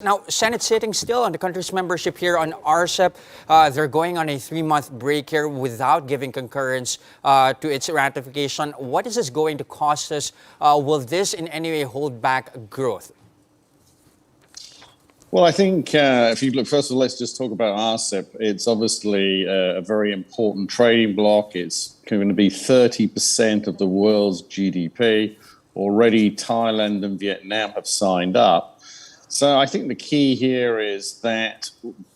Now, Senate sitting still on the country's membership here on RCEP. They're going on a 3-month break here without giving concurrence to its ratification. What is this going to cost us? Will this in any way hold back growth? Well, I think if you look, first of all, let's just talk about RCEP. It's obviously a very important trading bloc. It's going to be 30% of the world's GDP. Already, Thailand and Vietnam have signed up. So I think the key here is that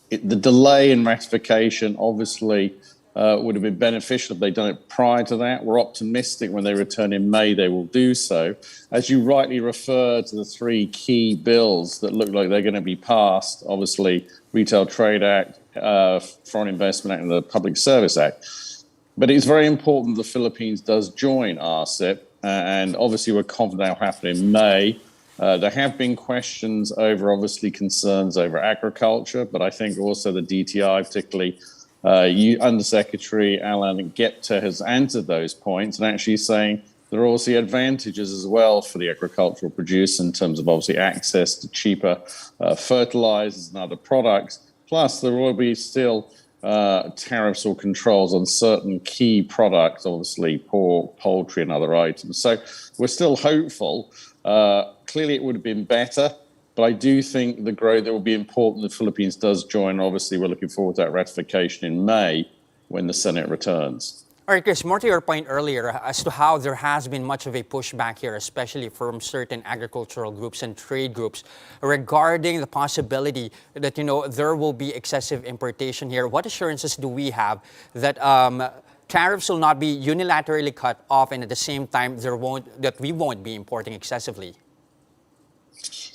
the delay in ratification obviously would have been beneficial if they'd done it prior to that. We're optimistic when they return in May, they will do so. As you rightly refer to the 3 key bills that look like they're going to be passed, obviously, Retail Trade Act, Foreign Investment Act, and the Public Service Act. But it's very important the Philippines does join RCEP, and obviously we're confident that will happen in May. There have been questions over, obviously, concerns over agriculture, but I think also the DTI, particularly Undersecretary Alan Gepta, has answered those points and actually saying there are also advantages as well for the agricultural producer in terms of obviously access to cheaper fertilizers and other products. Plus, there will be still tariffs or controls on certain key products, obviously pork, poultry, and other items. So we're still hopeful. Clearly, it would have been better, but I do think the growth that will be important. The Philippines does join. Obviously, we're looking forward to that ratification in May when the Senate returns. All right, Chris, more to your point earlier as to how there has been much of a pushback here, especially from certain agricultural groups and trade groups, regarding the possibility that, there will be excessive importation here. What assurances do we have that tariffs will not be unilaterally cut off and at the same time we won't be importing excessively?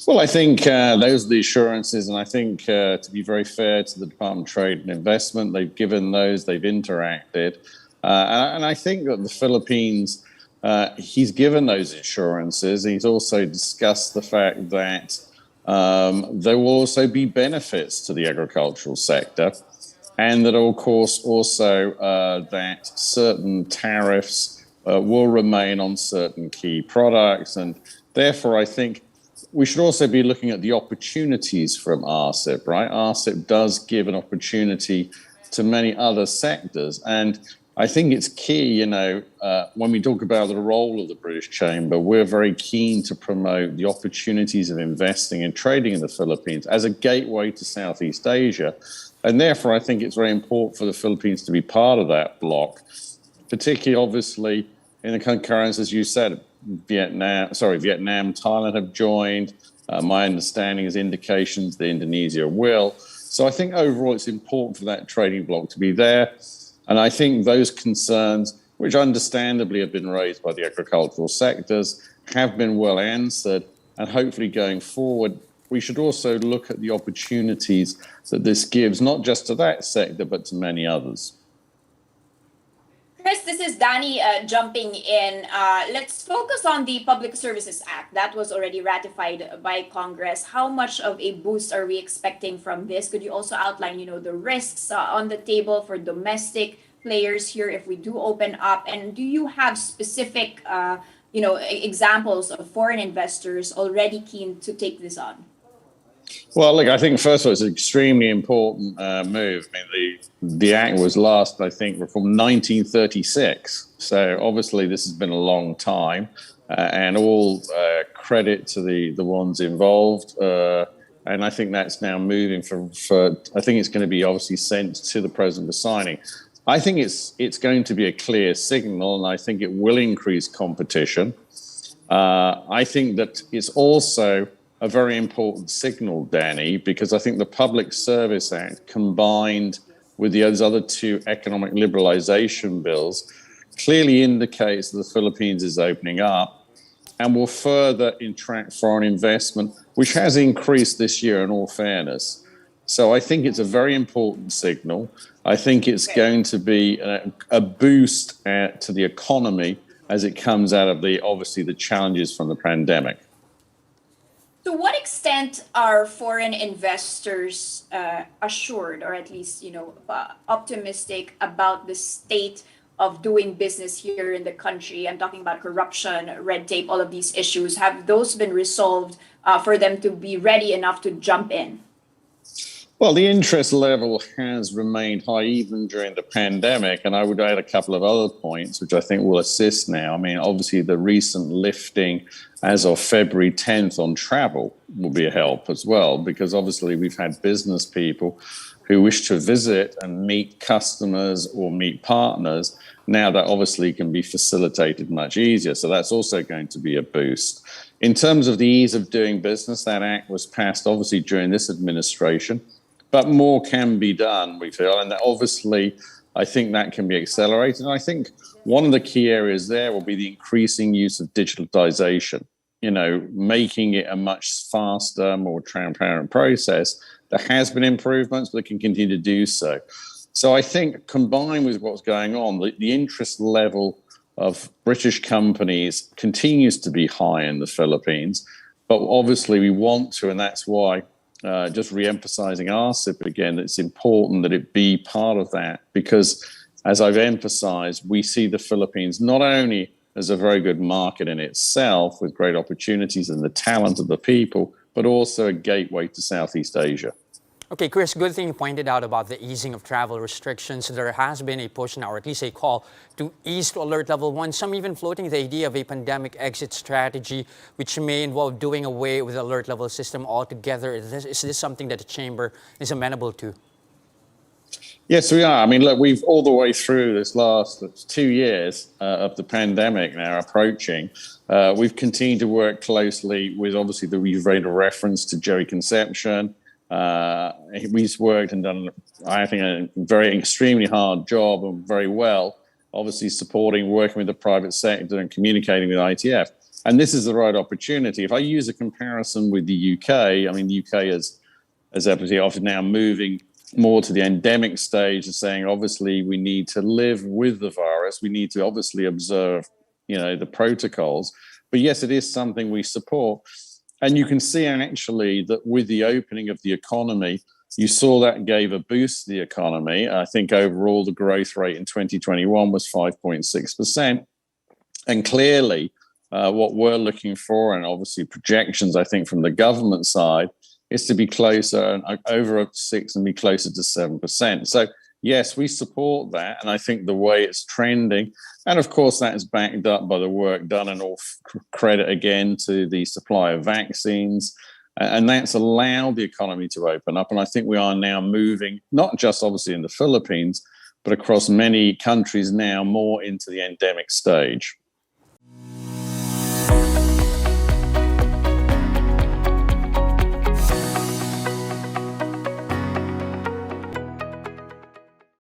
Well, I think those are the assurances, and I think to be very fair to the Department of Trade and Investment, they've given those, they've interacted. And I think that the Philippines, he's given those assurances. He's also discussed the fact that there will also be benefits to the agricultural sector, and that, of course, also that certain tariffs will remain on certain key products. And therefore, I think we should also be looking at the opportunities from RCEP, right? RCEP does give an opportunity to many other sectors. And I think it's key, when we talk about the role of the British Chamber, we're very keen to promote the opportunities of investing and trading in the Philippines as a gateway to Southeast Asia. And therefore, I think it's very important for the Philippines to be part of that bloc, particularly, obviously, in the concurrence, as you said, Vietnam, Thailand have joined. My understanding is indications that Indonesia will. So I think overall it's important for that trading bloc to be there. And I think those concerns, which understandably have been raised by the agricultural sectors, have been well answered. And hopefully going forward, we should also look at the opportunities that this gives, not just to that sector, but to many others. Chris, this is Danny jumping in. Let's focus on the Public Services Act that was already ratified by Congress. How much of a boost are we expecting from this? Could you also outline, the risks on the table for domestic players here if we do open up? And do you have specific, examples of foreign investors already keen to take this on? Well, look, I think first of all, it's an extremely important move. I mean, the act was last, I think, from 1936. So obviously, this has been a long time, and all credit to the ones involved. And I think that's now moving for. I think it's going to be obviously sent to the president for signing. I think it's going to be a clear signal, and I think it will increase competition. I think that it's also a very important signal, Danny, because I think the Public Service Act combined with those other 2 economic liberalization bills clearly indicates that the Philippines is opening up and will further attract foreign investment, which has increased this year in all fairness. So I think it's a very important signal. I think it's going to be a boost to the economy as it comes out of obviously the challenges from the pandemic. To what extent are foreign investors assured, or at least, optimistic about the state of doing business here in the country? I'm talking about corruption, red tape, all of these issues. Have those been resolved for them to be ready enough to jump in? Well, the interest level has remained high even during the pandemic. And I would add a couple of other points, which I think will assist now. I mean, obviously, the recent lifting as of February 10th on travel will be a help as well, because obviously we've had business people who wish to visit and meet customers or meet partners. Now that obviously can be facilitated much easier. So that's also going to be a boost. In terms of the ease of doing business, that act was passed obviously during this administration. But more can be done, we feel. And obviously, I think that can be accelerated. And I think one of the key areas there will be the increasing use of digitalization, making it a much faster, more transparent process. There has been improvements, but it can continue to do so. So I think combined with what's going on, the interest level of British companies continues to be high in the Philippines. But obviously, we want to, and that's why just re-emphasizing RCEP again, it's important that it be part of that because, as I've emphasized, we see the Philippines not only as a very good market in itself with great opportunities and the talent of the people, but also a gateway to Southeast Asia. Okay, Chris, good thing you pointed out about the easing of travel restrictions. There has been a push now, or at least a call, to ease to alert level 1. Some even floating the idea of a pandemic exit strategy, which may involve doing away with the alert level system altogether. Is this something that the Chamber is amenable to? Yes, we are. I mean, look, we've all the way through this last 2 years of the pandemic now approaching. We've continued to work closely with, obviously, we've made a reference to Jerry Concepcion. He's worked and done, I think, a very extremely hard job and very well, obviously supporting, working with the private sector and communicating with ITF. And this is the right opportunity. If I use a comparison with the UK, I mean, the UK is obviously often now moving more to the endemic stage and saying, obviously, we need to live with the virus. We need to obviously observe, the protocols. But yes, it is something we support. And you can see actually that with the opening of the economy, you saw that gave a boost to the economy. I think overall the growth rate in 2021 was 5.6%. And clearly what we're looking for, and obviously projections, I think, from the government side, is to be closer, over 6 and be closer to 7%. So yes, we support that. And I think the way it's trending, and of course that is backed up by the work done, and all credit again to the supply of vaccines. And that's allowed the economy to open up. And I think we are now moving, not just obviously in the Philippines, but across many countries now more into the endemic stage.